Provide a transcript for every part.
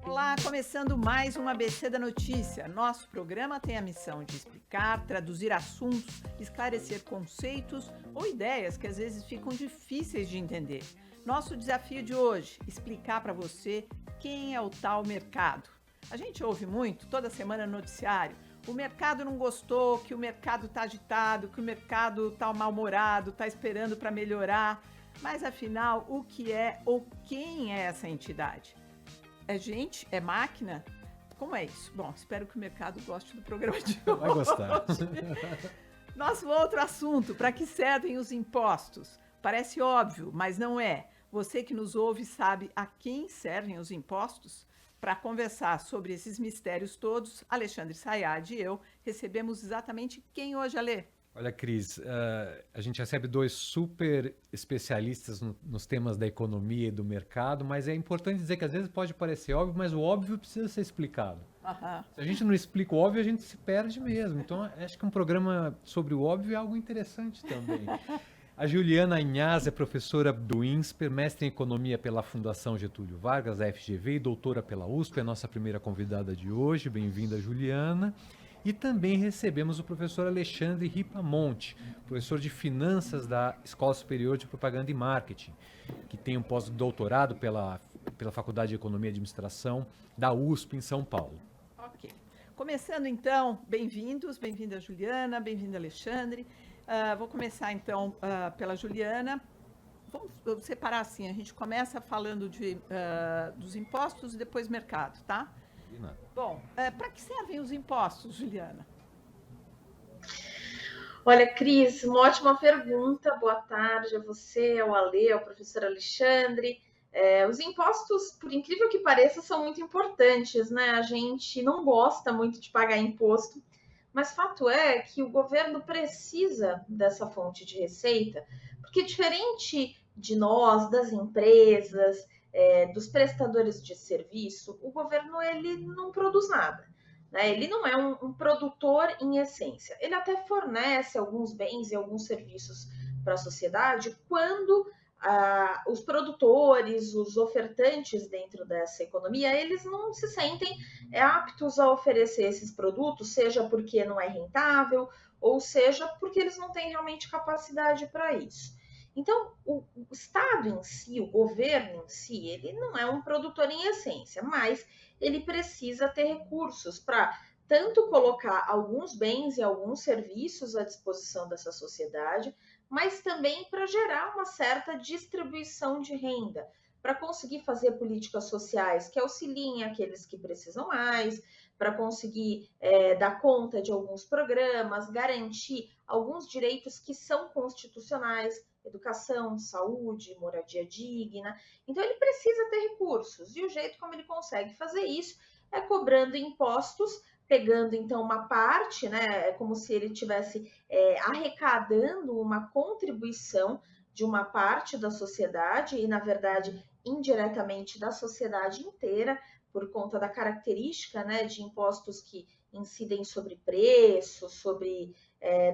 Olá, começando mais um ABC da Notícia. Nosso programa tem a missão de explicar, traduzir assuntos, esclarecer conceitos ou ideias que às vezes ficam difíceis de entender. Nosso desafio de hoje, explicar para você quem é o tal mercado. A gente ouve muito, toda semana no noticiário, o mercado não gostou, que o mercado está agitado, que o mercado está mal-humorado, está esperando para melhorar. Mas afinal, o que é ou quem é essa entidade? É gente? É máquina? Como é isso? Bom, espero que o mercado goste do programa de hoje. Vai gostar. Nosso outro assunto, para que servem os impostos? Parece óbvio, mas não é. Você que nos ouve sabe a quem servem os impostos? Para conversar sobre esses mistérios todos, Alexandre Sayad e eu recebemos exatamente quem hoje, Alê? Olha, Cris, a gente recebe dois super especialistas nos temas da economia e do mercado, mas é importante dizer que às vezes pode parecer óbvio, mas o óbvio precisa ser explicado. Se a gente não explica o óbvio, a gente se perde mesmo. Então, acho que um programa sobre o óbvio é algo interessante também. A Juliana Inhas é professora do INSPER, mestre em economia pela Fundação Getúlio Vargas, da FGV, e doutora pela USP, é a nossa primeira convidada de hoje. Bem-vinda, Juliana. E também recebemos o professor Alexandre Ripamonte, professor de Finanças da Escola Superior de Propaganda e Marketing, que tem um pós-doutorado pela Faculdade de Economia e Administração da USP em São Paulo. Ok. Começando então, bem-vindos, bem-vinda Juliana, bem-vindo Alexandre. Vou começar então pela Juliana. Vamos separar assim, a gente começa falando dos impostos e depois mercado, tá? Bom, para que servem os impostos, Juliana? Olha, Cris, uma ótima pergunta. Boa tarde a você, ao Alê, ao professor Alexandre. Os impostos, por incrível que pareça, são muito importantes, né? A gente não gosta muito de pagar imposto, mas fato é que o governo precisa dessa fonte de receita, porque diferente de nós, das empresas, dos prestadores de serviço, o governo ele não produz nada. Né? Ele não é um produtor em essência. Ele até fornece alguns bens e alguns serviços para a sociedade quando os produtores, os ofertantes dentro dessa economia, eles não se sentem aptos a oferecer esses produtos, seja porque não é rentável, ou seja porque eles não têm realmente capacidade para isso. Então, o Estado em si, o governo em si, ele não é um produtor em essência, mas ele precisa ter recursos para tanto colocar alguns bens e alguns serviços à disposição dessa sociedade, mas também para gerar uma certa distribuição de renda, para conseguir fazer políticas sociais que auxiliem aqueles que precisam mais, para conseguir dar conta de alguns programas, garantir alguns direitos que são constitucionais, educação, saúde, moradia digna. Então, ele precisa ter recursos. E o jeito como ele consegue fazer isso é cobrando impostos, pegando, então, uma parte, né? É como se ele estivesse arrecadando uma contribuição de uma parte da sociedade e, na verdade, indiretamente da sociedade inteira, por conta da característica, né, de impostos que incidem sobre preço, sobre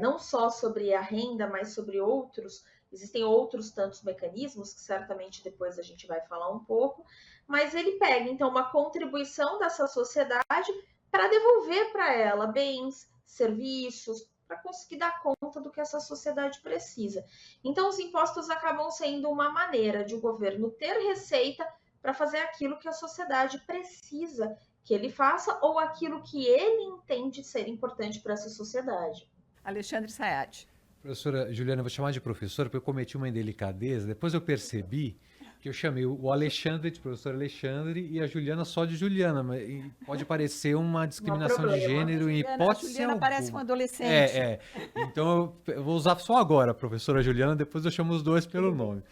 não só sobre a renda, mas sobre outros. Existem outros tantos mecanismos que certamente depois a gente vai falar um pouco, mas ele pega então uma contribuição dessa sociedade para devolver para ela bens, serviços, para conseguir dar conta do que essa sociedade precisa. Então os impostos acabam sendo uma maneira de o governo ter receita para fazer aquilo que a sociedade precisa que ele faça ou aquilo que ele entende ser importante para essa sociedade. Alexandre Sayad. Professora Juliana, eu vou chamar de professora porque eu cometi uma indelicadeza. Depois eu percebi que eu chamei o Alexandre de professor Alexandre e a Juliana só de Juliana. Mas pode parecer uma discriminação de gênero em hipótese A Juliana alguma. parece uma adolescente. Então eu vou usar só agora a professora Juliana, depois eu chamo os dois pelo nome.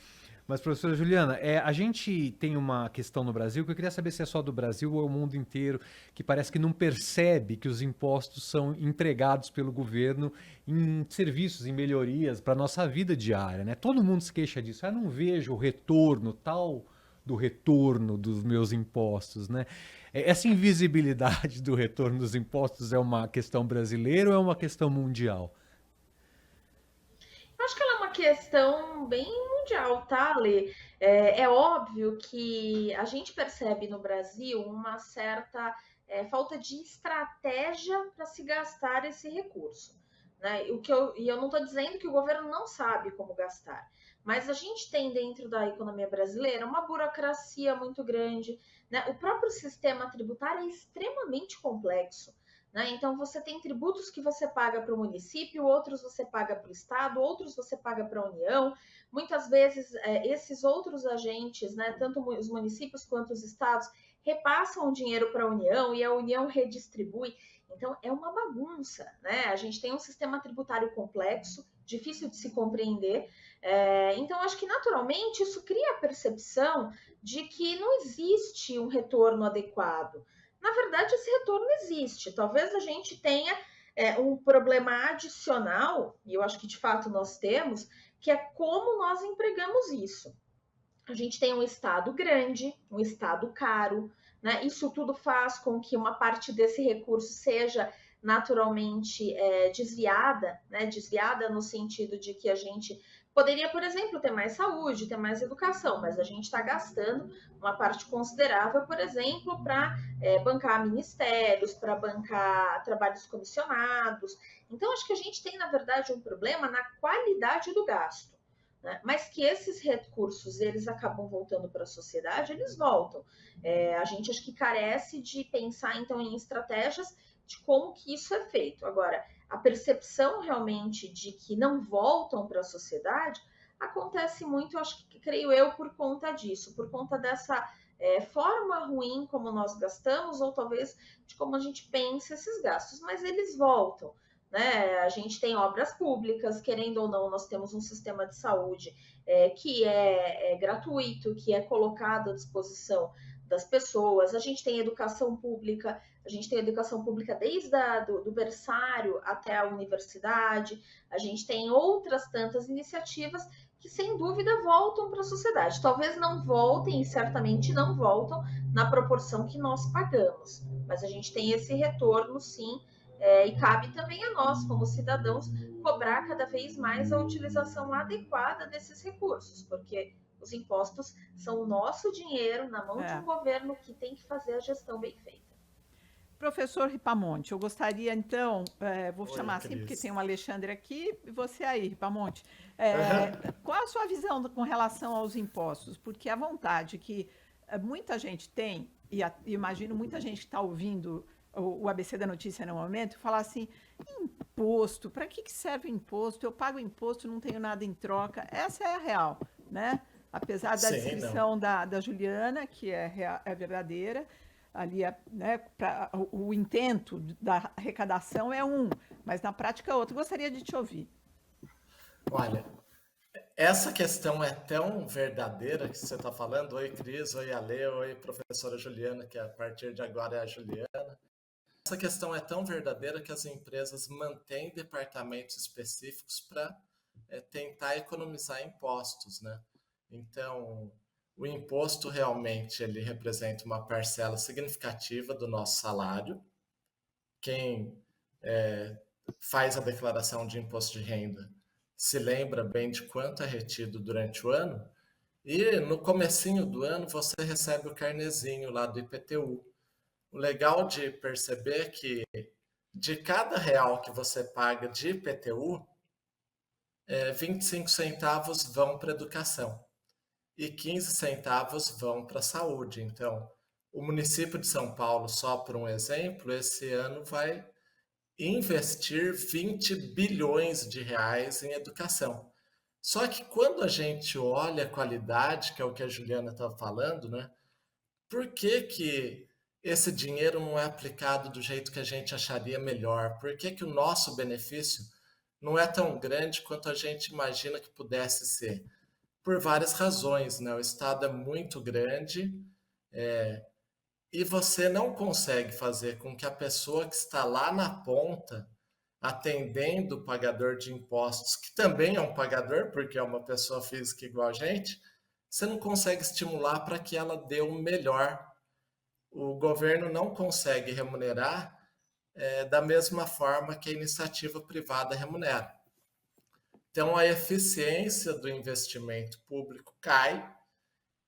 Mas, professora Juliana, a gente tem uma questão no Brasil que eu queria saber se é só do Brasil ou é o mundo inteiro, que parece que não percebe que os impostos são empregados pelo governo em serviços, em melhorias para a nossa vida diária, né? Todo mundo se queixa disso. Eu não vejo o retorno tal do retorno dos meus impostos, né? Essa invisibilidade do retorno dos impostos é uma questão brasileira ou é uma questão mundial? Eu acho que ela é uma questão bem mundial, tá, Lê? É óbvio que a gente percebe no Brasil uma certa falta de estratégia para se gastar esse recurso. Né? E eu não estou dizendo que o governo não sabe como gastar, mas a gente tem dentro da economia brasileira uma burocracia muito grande, né? O próprio sistema tributário é extremamente complexo. Né? Então, você tem tributos que você paga para o município, outros você paga para o Estado, outros você paga para a União. Muitas vezes, esses outros agentes, né, tanto os municípios quanto os estados, repassam o dinheiro para a União e a União redistribui. Então, é uma bagunça. Né? A gente tem um sistema tributário complexo, difícil de se compreender. Então, acho que naturalmente isso cria a percepção de que não existe um retorno adequado. Na verdade, esse retorno existe. Talvez a gente tenha um problema adicional, e eu acho que de fato nós temos, que é como nós empregamos isso. A gente tem um Estado grande, um Estado caro, né? Isso tudo faz com que uma parte desse recurso seja naturalmente desviada, né? Desviada no sentido de que a gente poderia, por exemplo, ter mais saúde, ter mais educação, mas a gente está gastando uma parte considerável, por exemplo, para bancar ministérios, para bancar trabalhos comissionados. Então, acho que a gente tem, na verdade, um problema na qualidade do gasto. Né? Mas que esses recursos eles acabam voltando para a sociedade, eles voltam. A gente acho que carece de pensar então em estratégias de como que isso é feito. Agora, a percepção realmente de que não voltam para a sociedade acontece muito, acho que creio eu, por conta disso, por conta dessa forma ruim como nós gastamos, ou talvez de como a gente pensa esses gastos, mas eles voltam. Né? A gente tem obras públicas, querendo ou não, nós temos um sistema de saúde que é gratuito, que é colocado à disposição das pessoas. A gente tem educação pública, desde do berçário até a universidade. A gente tem outras tantas iniciativas que, sem dúvida, voltam para a sociedade. Talvez não voltem, e certamente não voltam, na proporção que nós pagamos. Mas a gente tem esse retorno, sim, e cabe também a nós, como cidadãos, cobrar cada vez mais a utilização adequada desses recursos, porque os impostos são o nosso dinheiro na mão de um governo que tem que fazer a gestão bem feita. Professor Ripamonte, eu gostaria então, vou chamar assim porque tem um Alexandre aqui e você aí, Ripamonte. Qual a sua visão com relação aos impostos? Porque a vontade que muita gente tem, e imagino muita gente que está ouvindo o ABC da Notícia no momento, falar assim, imposto, para que serve imposto? Eu pago imposto, não tenho nada em troca. Essa é a real, né? Apesar da descrição da Juliana, que é verdadeira, ali né, o intento da arrecadação é um, mas na prática é outro. Gostaria de te ouvir. Olha, essa questão é tão verdadeira que você está falando. Oi, Cris, oi, Ale, oi, professora Juliana, que a partir de agora é a Juliana. Essa questão é tão verdadeira que as empresas mantêm departamentos específicos para tentar economizar impostos, né? Então, o imposto realmente ele representa uma parcela significativa do nosso salário. Quem faz a declaração de imposto de renda se lembra bem de quanto é retido durante o ano, e no comecinho do ano você recebe o carnezinho lá do IPTU. O legal de perceber é que de cada real que você paga de IPTU, 25 centavos vão para a educação e 15 centavos vão para a saúde. Então, o município de São Paulo, só por um exemplo, esse ano vai investir 20 bilhões de reais em educação. Só que quando a gente olha a qualidade, que é o que a Juliana estava falando, né? Por que esse dinheiro não é aplicado do jeito que a gente acharia melhor? Por que o nosso benefício não é tão grande quanto a gente imagina que pudesse ser? Por várias razões, né? O Estado é muito grande e você não consegue fazer com que a pessoa que está lá na ponta, atendendo o pagador de impostos, que também é um pagador, porque é uma pessoa física igual a gente, você não consegue estimular para que ela dê o melhor. O governo não consegue remunerar da mesma forma que a iniciativa privada remunera. Então, a eficiência do investimento público cai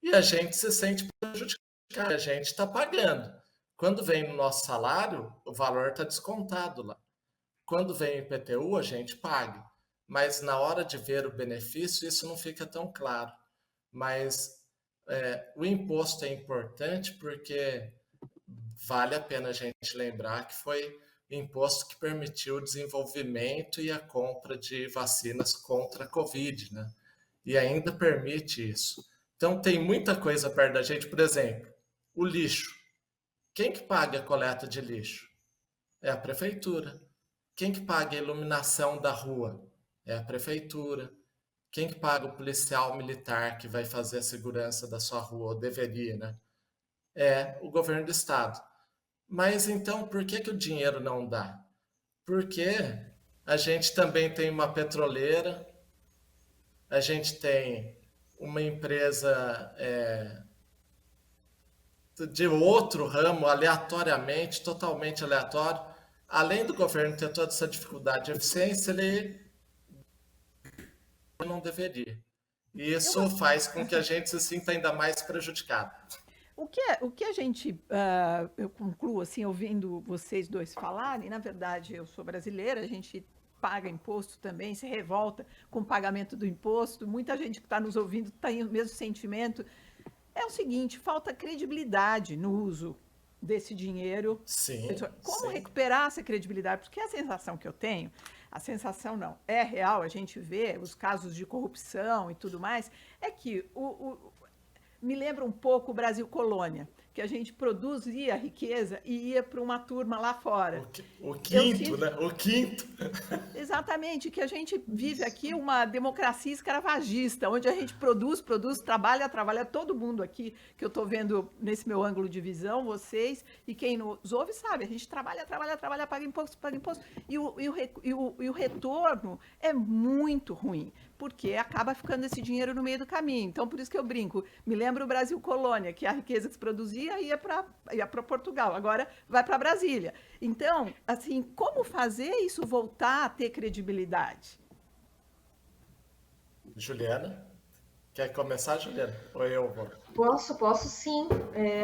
e a gente se sente prejudicado. A gente está pagando. Quando vem no nosso salário, o valor está descontado lá. Quando vem o IPTU, a gente paga. Mas na hora de ver o benefício, isso não fica tão claro. Mas o imposto é importante porque vale a pena a gente lembrar que foi o imposto que permitiu o desenvolvimento e a compra de vacinas contra a Covid, né? E ainda permite isso. Então tem muita coisa perto da gente, por exemplo, o lixo. Quem que paga a coleta de lixo? É a prefeitura. Quem que paga a iluminação da rua? É a prefeitura. Quem que paga o policial militar que vai fazer a segurança da sua rua, ou deveria, né? É o governo do estado. Mas então, por que o dinheiro não dá? Porque a gente também tem uma petroleira, a gente tem uma empresa de outro ramo, aleatoriamente, totalmente aleatório. Além do governo ter toda essa dificuldade de eficiência, ele não deveria. E isso faz com que a gente se sinta ainda mais prejudicado. O que a gente, eu concluo assim, ouvindo vocês dois falarem, na verdade eu sou brasileira, a gente paga imposto também, se revolta com o pagamento do imposto, muita gente que está nos ouvindo tem o mesmo sentimento. É o seguinte, falta credibilidade no uso desse dinheiro. Sim, Como sim. recuperar essa credibilidade? Porque a sensação que eu tenho, a sensação não, é real, a gente vê os casos de corrupção e tudo mais, é que me lembra um pouco o Brasil colônia, que a gente produzia riqueza e ia para uma turma lá fora. O quinto, né? O quinto. Exatamente, que a gente vive aqui uma democracia escravagista, onde a gente produz, trabalha todo mundo aqui, que eu estou vendo nesse meu ângulo de visão, vocês, e quem nos ouve sabe, a gente trabalha, paga imposto, e o retorno é muito ruim, porque acaba ficando esse dinheiro no meio do caminho. Então, por isso que eu brinco, me lembra o Brasil colônia, que a riqueza que se produzia ia para Portugal, agora vai para Brasília. Então, assim, como fazer isso voltar a ter credibilidade? Juliana? Quer começar, Juliana? Ou eu vou? Posso sim.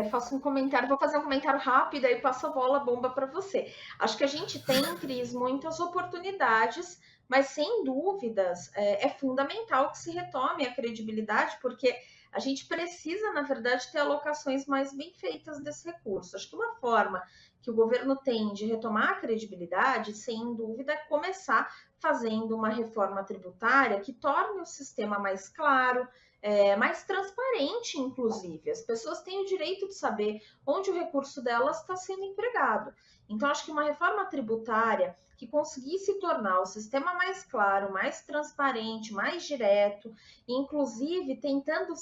Faço um comentário, vou fazer um comentário rápido e passo a bola bomba para você. Acho que a gente tem, Cris, muitas oportunidades, mas sem dúvidas é fundamental que se retome a credibilidade, porque a gente precisa, na verdade, ter alocações mais bem feitas desse recurso. Acho que uma forma que o governo tem de retomar a credibilidade, sem dúvida, é começar fazendo uma reforma tributária que torne o sistema mais claro, mais transparente, inclusive. As pessoas têm o direito de saber onde o recurso delas está sendo empregado. Então, acho que uma reforma tributária que conseguisse tornar o sistema mais claro, mais transparente, mais direto, inclusive tentando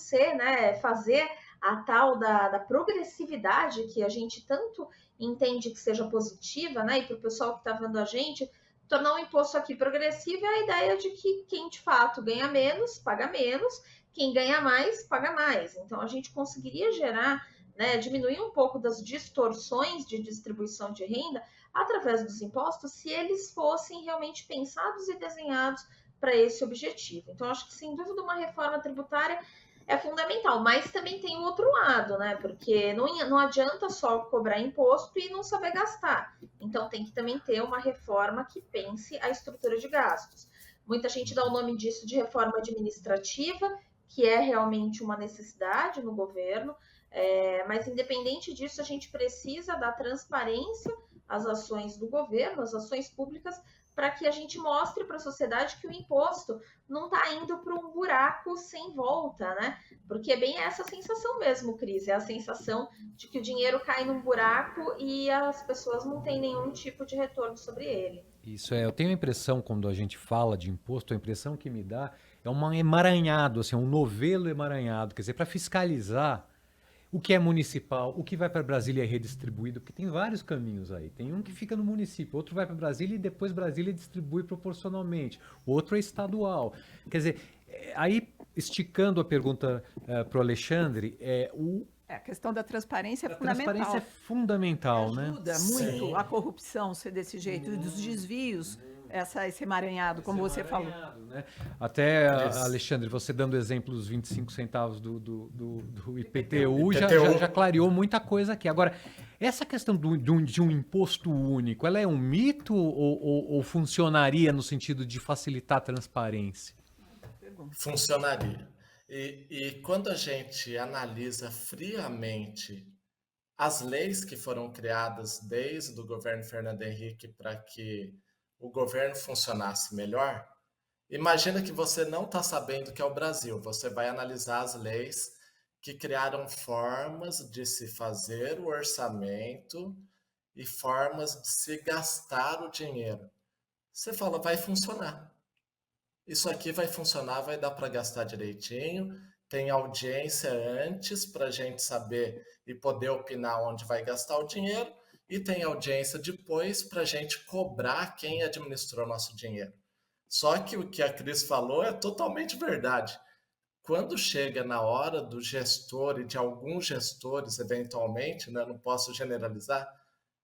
fazer a tal da progressividade que a gente tanto entende que seja positiva, né? E para o pessoal que está vendo a gente, tornar o imposto aqui progressivo é a ideia de que quem de fato ganha menos, paga menos, quem ganha mais, paga mais. Então, a gente conseguiria gerar, diminuir um pouco das distorções de distribuição de renda através dos impostos, se eles fossem realmente pensados e desenhados para esse objetivo. Então, acho que, sem dúvida, uma reforma tributária é fundamental, mas também tem o outro lado, né? Porque não adianta só cobrar imposto e não saber gastar. Então, tem que também ter uma reforma que pense a estrutura de gastos. Muita gente dá o nome disso de reforma administrativa, que é realmente uma necessidade no governo, mas independente disso, a gente precisa dar transparência às ações do governo, às ações públicas, para que a gente mostre para a sociedade que o imposto não está indo para um buraco sem volta, né? Porque é bem essa sensação mesmo, Cris, é a sensação de que o dinheiro cai num buraco e as pessoas não têm nenhum tipo de retorno sobre ele. Isso eu tenho a impressão, quando a gente fala de imposto, a impressão que me dá é um emaranhado, assim, um novelo emaranhado, quer dizer, para fiscalizar o que é municipal, o que vai para Brasília é redistribuído, porque tem vários caminhos aí. Tem um que fica no município, outro vai para Brasília e depois Brasília distribui proporcionalmente, outro é estadual. Quer dizer, aí, esticando a pergunta para o Alexandre, a questão da transparência é a fundamental. transparência é fundamental, né? Ajuda muito a corrupção ser desse jeito, dos desvios esse emaranhado, como você falou. Né? Até, Alexandre, você dando exemplo dos 25 centavos do IPTU, já clareou muita coisa aqui. Agora, essa questão de um imposto único, ela é um mito ou funcionaria no sentido de facilitar a transparência? Funcionaria. E quando a gente analisa friamente as leis que foram criadas desde o governo Fernando Henrique para que o governo funcionasse melhor, imagina que você não está sabendo o que é o Brasil. Você vai analisar as leis que criaram formas de se fazer o orçamento e formas de se gastar o dinheiro. Você fala, vai funcionar. Isso aqui vai funcionar, vai dar para gastar direitinho. Tem audiência antes para a gente saber e poder opinar onde vai gastar o dinheiro. E tem audiência depois para a gente cobrar quem administrou nosso dinheiro. Só que o que a Cris falou é totalmente verdade. Quando chega na hora do gestor e de alguns gestores, eventualmente, né, não posso generalizar,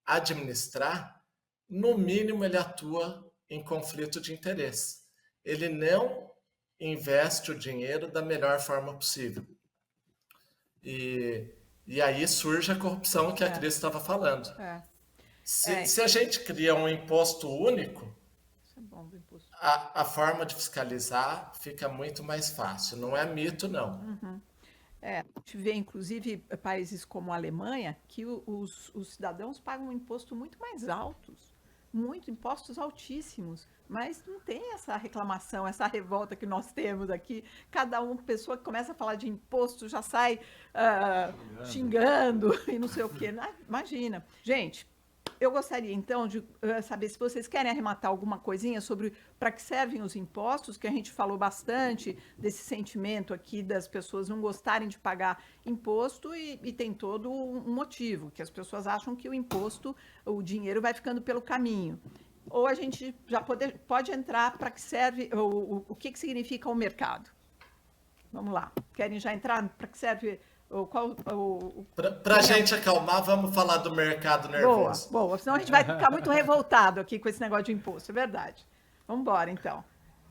administrar, no mínimo ele atua em conflito de interesse. Ele não investe o dinheiro da melhor forma possível. E aí surge a corrupção que a Cris estava falando. Se a gente cria um imposto único, a forma de fiscalizar fica muito mais fácil. Não é mito, não. A gente vê, inclusive, países como a Alemanha, que os cidadãos pagam um imposto muito mais altos. Impostos altíssimos, mas não tem essa reclamação, essa revolta que nós temos aqui. Cada pessoa que começa a falar de imposto já sai xingando e não sei o quê. Imagina. Gente, eu gostaria então de saber se vocês querem arrematar alguma coisinha sobre para que servem os impostos, que a gente falou bastante desse sentimento aqui das pessoas não gostarem de pagar imposto e tem todo um motivo, que as pessoas acham que o imposto, o dinheiro vai ficando pelo caminho. Ou a gente já pode entrar para que serve, o que significa o mercado. Vamos lá. Querem já entrar para que serve... Para a gente acalmar, vamos falar do mercado nervoso. Boa, senão a gente vai ficar muito revoltado aqui com esse negócio de imposto, é verdade. Vamos embora, então.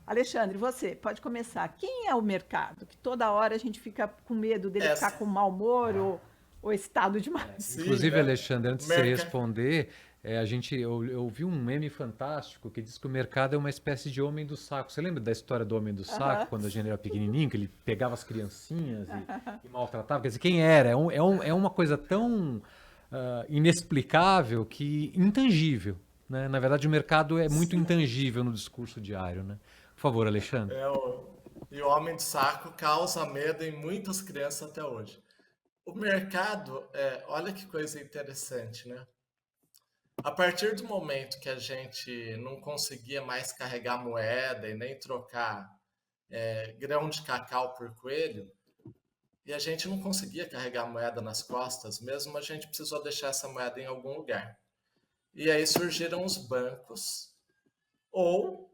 Alexandre, você pode começar. Quem é o mercado? Que toda hora a gente fica com medo dele ficar com mau humor ou excitado demais. Sim, inclusive, Alexandre, antes de você responder... eu vi um meme fantástico que diz que o mercado é uma espécie de homem do saco. Você lembra da história do homem do saco, quando a gente era pequenininho, que ele pegava as criancinhas e maltratava? Quer dizer, quem era? É uma coisa tão inexplicável que intangível. Né? Na verdade, o mercado é muito intangível no discurso diário. Né? Por favor, Alexandre. E o homem do saco causa medo em muitas crianças até hoje. O mercado, olha que coisa interessante, né? A partir do momento que a gente não conseguia mais carregar moeda e nem trocar grão de cacau por coelho, e a gente não conseguia carregar moeda nas costas, mesmo a gente precisou deixar essa moeda em algum lugar. E aí surgiram os bancos ou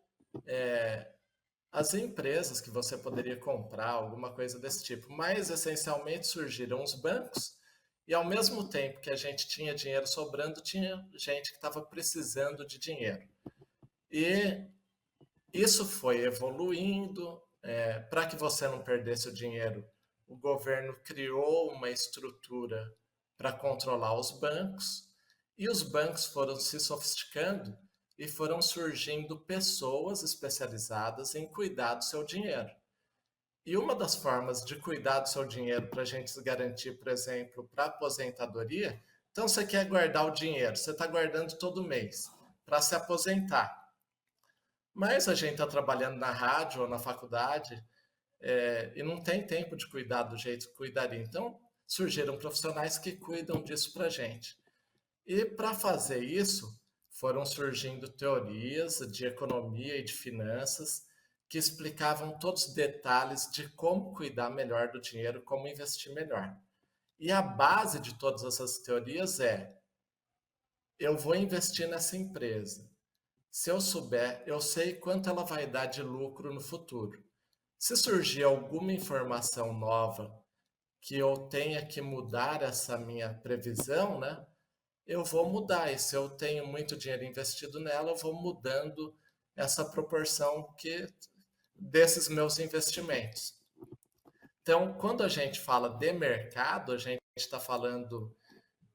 as empresas que você poderia comprar, alguma coisa desse tipo. Mas, essencialmente, surgiram os bancos. E ao mesmo tempo que a gente tinha dinheiro sobrando, tinha gente que estava precisando de dinheiro. E isso foi evoluindo. Para que você não perdesse o dinheiro, o governo criou uma estrutura para controlar os bancos. E os bancos foram se sofisticando e foram surgindo pessoas especializadas em cuidar do seu dinheiro. E uma das formas de cuidar do seu dinheiro para a gente se garantir, por exemplo, para aposentadoria, então você quer guardar o dinheiro, você está guardando todo mês para se aposentar. Mas a gente está trabalhando na rádio ou na faculdade e não tem tempo de cuidar do jeito que cuidaria. Então, surgiram profissionais que cuidam disso para a gente. E para fazer isso, foram surgindo teorias de economia e de finanças que explicavam todos os detalhes de como cuidar melhor do dinheiro, como investir melhor. E a base de todas essas teorias eu vou investir nessa empresa. Se eu souber, eu sei quanto ela vai dar de lucro no futuro. Se surgir alguma informação nova que eu tenha que mudar essa minha previsão, né? Eu vou mudar. E se eu tenho muito dinheiro investido nela, eu vou mudando essa proporção desses meus investimentos. Então, quando a gente fala de mercado, a gente está falando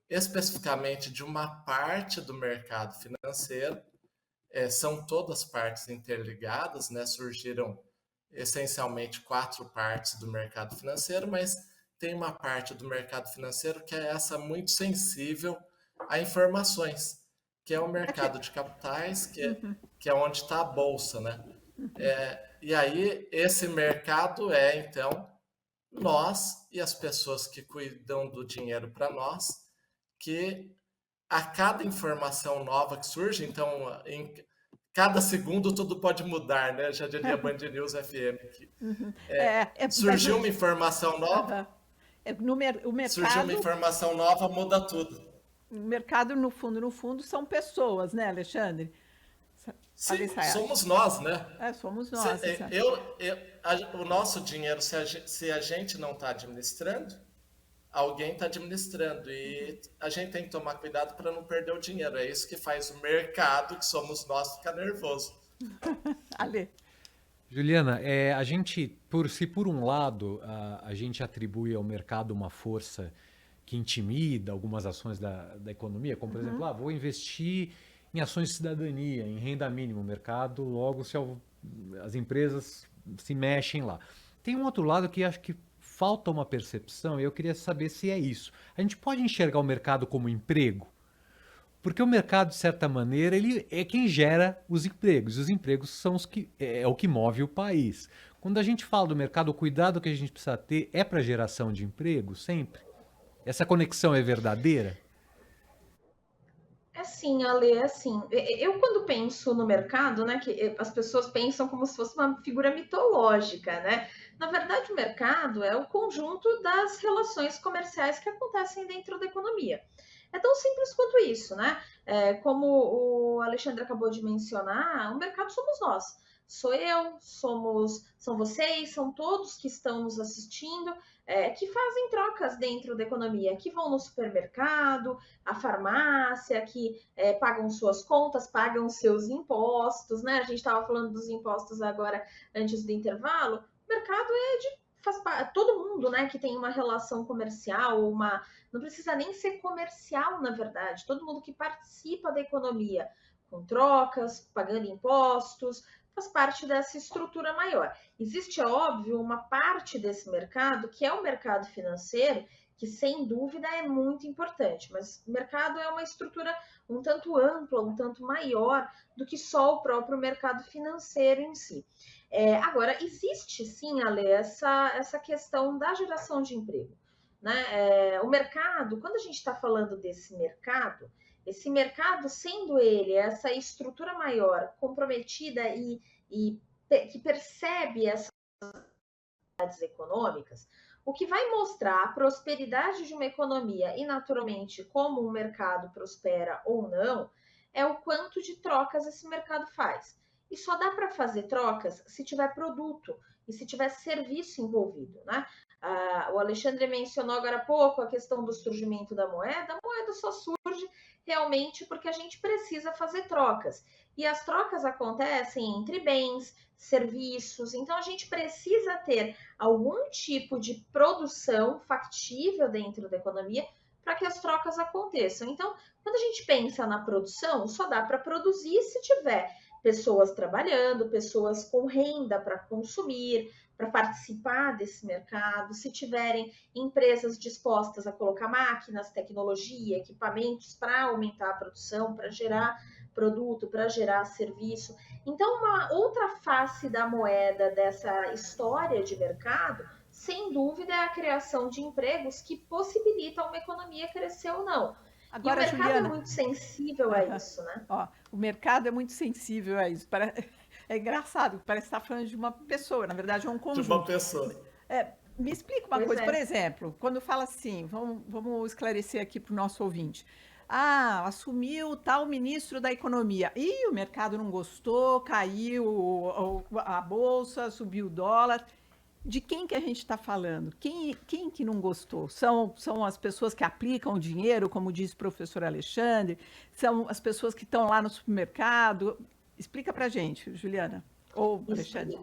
especificamente de uma parte do mercado financeiro. São todas partes interligadas, né? Surgiram essencialmente 4 partes do mercado financeiro, mas tem uma parte do mercado financeiro que é essa muito sensível a informações, que é o mercado de capitais, que é onde está a bolsa, né? E aí, esse mercado então, nós e as pessoas que cuidam do dinheiro para nós, que a cada informação nova que surge, então, em cada segundo tudo pode mudar, né? Já diria Band News FM. Surgiu uma informação nova, surgiu uma informação nova, muda tudo. O mercado, no fundo, são pessoas, né, Alexandre? Sim, somos nós, né? Somos nós. O nosso dinheiro, se a gente não está administrando, alguém está administrando. E a gente tem que tomar cuidado para não perder o dinheiro. É isso que faz o mercado, que somos nós, ficar nervoso. Ale. Juliana, a gente, por um lado, a gente atribui ao mercado uma força que intimida algumas ações da economia, como, por exemplo, vou investir em ações de cidadania, em renda mínima, o mercado, logo as empresas se mexem lá. Tem um outro lado que acho que falta uma percepção, e eu queria saber se é isso. A gente pode enxergar o mercado como emprego? Porque o mercado, de certa maneira, ele é quem gera os empregos. E os empregos são o que move o país. Quando a gente fala do mercado, o cuidado que a gente precisa ter é para a geração de emprego, sempre? Essa conexão é verdadeira? Sim, Ale, assim, eu quando penso no mercado, né, que as pessoas pensam como se fosse uma figura mitológica, né? Na verdade, o mercado é o conjunto das relações comerciais que acontecem dentro da economia. É tão simples quanto isso, né? Como o Alexandre acabou de mencionar, o mercado somos nós. Sou eu, são vocês, são todos que estão nos assistindo, que fazem trocas dentro da economia, que vão no supermercado, a farmácia, que pagam suas contas, pagam seus impostos, né? A gente estava falando dos impostos agora, antes do intervalo. O mercado todo mundo, né, que tem uma relação comercial, não precisa nem ser comercial, na verdade, todo mundo que participa da economia, com trocas, pagando impostos, faz parte dessa estrutura maior. Existe, é óbvio, uma parte desse mercado, que é o mercado financeiro, que sem dúvida é muito importante, mas o mercado é uma estrutura um tanto ampla, um tanto maior do que só o próprio mercado financeiro em si. Agora, existe sim, Ale, essa questão da geração de emprego, né? O mercado, quando a gente está falando desse mercado, esse mercado, sendo ele essa estrutura maior, comprometida e que percebe essas atividades econômicas, o que vai mostrar a prosperidade de uma economia e, naturalmente, como o mercado prospera ou não, é o quanto de trocas esse mercado faz. E só dá para fazer trocas se tiver produto e se tiver serviço envolvido, né? O Alexandre mencionou agora há pouco a questão do surgimento da moeda. A moeda só surge realmente porque a gente precisa fazer trocas. E as trocas acontecem entre bens, serviços. Então, a gente precisa ter algum tipo de produção factível dentro da economia para que as trocas aconteçam. Então, quando a gente pensa na produção, só dá para produzir se tiver pessoas trabalhando, pessoas com renda para consumir, para participar desse mercado, se tiverem empresas dispostas a colocar máquinas, tecnologia, equipamentos para aumentar a produção, para gerar produto, para gerar serviço. Então, uma outra face da moeda dessa história de mercado, sem dúvida, é a criação de empregos que possibilitam uma economia crescer ou não. Agora, e o mercado Juliana, é muito sensível a isso, né? O mercado é muito sensível a isso. É engraçado, parece que está falando de uma pessoa, na verdade é um conjunto. De uma pessoa. Me explica uma coisa, por exemplo, quando fala assim, vamos esclarecer aqui para o nosso ouvinte. Assumiu tal ministro da economia. E o mercado não gostou, caiu a bolsa, subiu o dólar. De quem que a gente está falando? Quem que não gostou? São as pessoas que aplicam o dinheiro, como disse o professor Alexandre? São as pessoas que estão lá no supermercado? Explica para a gente, Juliana, ou Alexandre.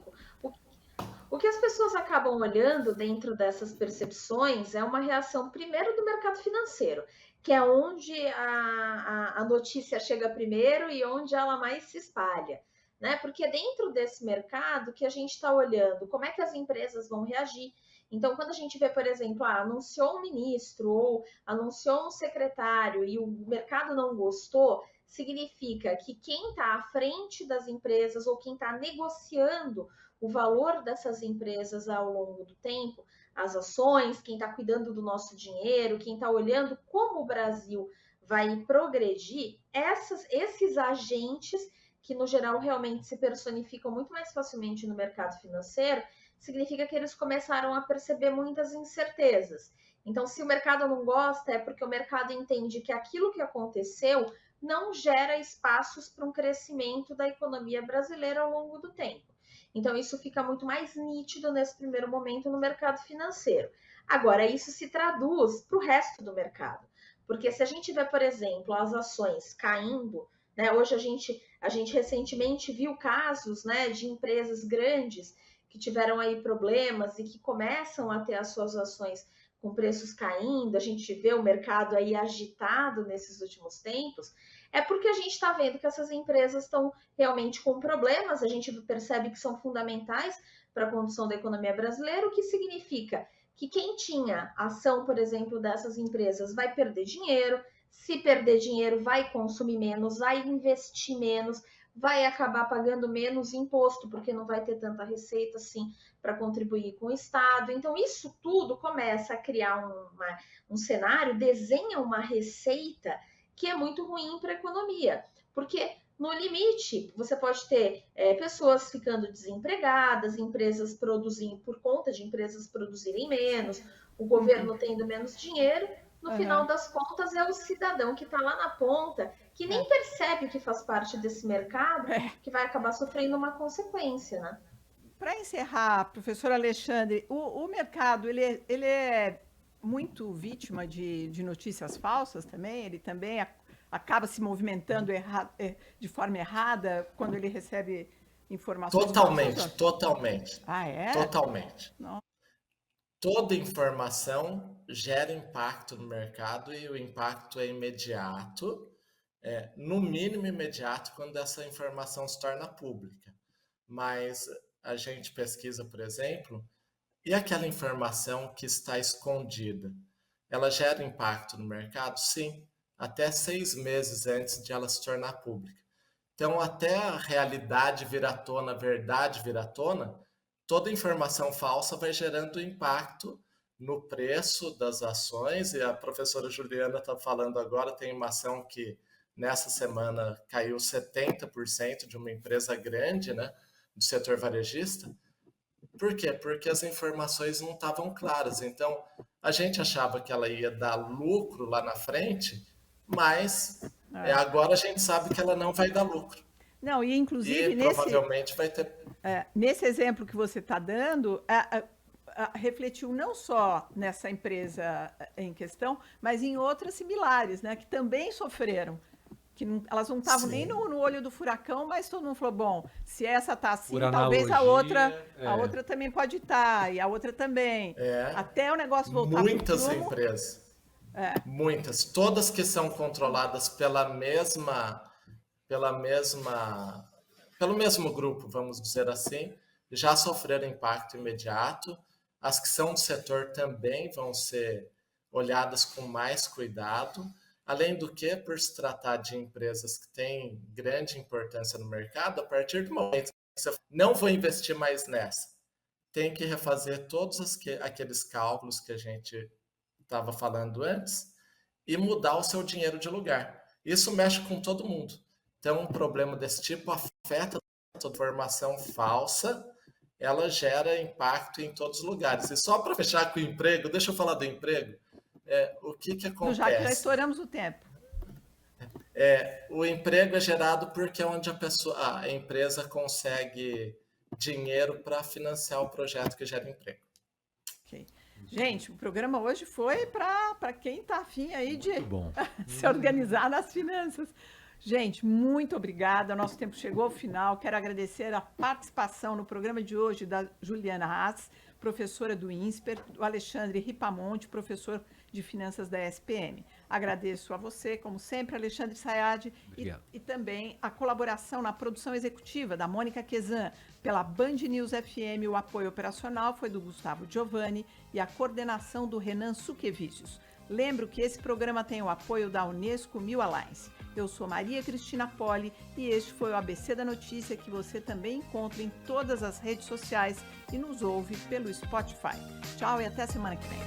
O que as pessoas acabam olhando dentro dessas percepções é uma reação, primeiro, do mercado financeiro, que é onde a notícia chega primeiro e onde ela mais se espalha, né? Porque dentro desse mercado que a gente está olhando como é que as empresas vão reagir. Então, quando a gente vê, por exemplo, anunciou um ministro ou anunciou um secretário e o mercado não gostou, significa que quem está à frente das empresas ou quem está negociando o valor dessas empresas ao longo do tempo, as ações, quem está cuidando do nosso dinheiro, quem está olhando como o Brasil vai progredir, esses agentes que, no geral, realmente se personificam muito mais facilmente no mercado financeiro, significa que eles começaram a perceber muitas incertezas. Então, se o mercado não gosta, é porque o mercado entende que aquilo que aconteceu não gera espaços para um crescimento da economia brasileira ao longo do tempo. Então, isso fica muito mais nítido nesse primeiro momento no mercado financeiro. Agora, isso se traduz para o resto do mercado. Porque se a gente vê, por exemplo, as ações caindo, né, hoje a gente recentemente viu casos, né, de empresas grandes que tiveram aí problemas e que começam a ter as suas ações com preços caindo, a gente vê o mercado aí agitado nesses últimos tempos, é porque a gente está vendo que essas empresas estão realmente com problemas, a gente percebe que são fundamentais para a condução da economia brasileira, o que significa que quem tinha ação, por exemplo, dessas empresas vai perder dinheiro, se perder dinheiro vai consumir menos, vai investir menos, vai acabar pagando menos imposto, porque não vai ter tanta receita assim para contribuir com o Estado. Então, isso tudo começa a criar um cenário, desenha uma receita que é muito ruim para a economia, porque no limite você pode ter pessoas ficando desempregadas, empresas produzindo por conta de empresas produzirem menos, o governo tendo menos dinheiro. No final das contas, é o cidadão que está lá na ponta, que nem percebe que faz parte desse mercado, que vai acabar sofrendo uma consequência, né? Para encerrar, professor Alexandre, o mercado ele é muito vítima de notícias falsas também? Ele também acaba se movimentando de forma errada quando ele recebe informações falsas? Totalmente. Ah, é? Totalmente. Não. Toda informação gera impacto no mercado e o impacto é imediato, no mínimo imediato, quando essa informação se torna pública. Mas a gente pesquisa, por exemplo, e aquela informação que está escondida? Ela gera impacto no mercado? Sim, até 6 meses antes de ela se tornar pública. Então, até a realidade vir à tona, a verdade vir à tona, toda informação falsa vai gerando impacto no preço das ações, e a professora Juliana está falando agora, tem uma ação que nessa semana caiu 70% de uma empresa grande, né, do setor varejista. Por quê? Porque as informações não estavam claras. Então, a gente achava que ela ia dar lucro lá na frente, mas agora a gente sabe que ela não vai dar lucro. Não, e inclusive provavelmente vai ter... nesse exemplo que você está dando, refletiu não só nessa empresa em questão, mas em outras similares, né, que também sofreram. Que elas não estavam nem no olho do furacão, mas todo mundo falou, bom, se essa está assim, talvez a outra também pode estar, e a outra também. Até o negócio voltar. Muitas empresas. Muitas. Todas que são controladas pelo mesmo grupo, vamos dizer assim, já sofreram impacto imediato. As que são do setor também vão ser olhadas com mais cuidado. Além do que, por se tratar de empresas que têm grande importância no mercado, a partir do momento que você não vou investir mais nessa, tem que refazer todos aqueles cálculos que a gente estava falando antes e mudar o seu dinheiro de lugar. Isso mexe com todo mundo. Então, um problema desse tipo afeta toda informação falsa, ela gera impacto em todos os lugares. E só para fechar com o emprego, deixa eu falar do emprego. O que acontece? Já que já estouramos o tempo. O emprego é gerado porque é onde a empresa consegue dinheiro para financiar o projeto que gera emprego. Okay. Gente, o programa hoje foi para quem está afim aí de se organizar nas finanças. Gente, muito obrigada. Nosso tempo chegou ao final. Quero agradecer a participação no programa de hoje da Juliana Haas, professora do INSPER, do Alexandre Ripamonte, professor de Finanças da SPM. Agradeço a você, como sempre, Alexandre Sayad, e também a colaboração na produção executiva da Mônica Quezan. Pela Band News FM, o apoio operacional foi do Gustavo Giovanni e a coordenação do Renan Suquevicius. Lembro que esse programa tem o apoio da Unesco Mil Alliance. Eu sou Maria Cristina Poli e este foi o ABC da Notícia, que você também encontra em todas as redes sociais e nos ouve pelo Spotify. Tchau e até semana que vem.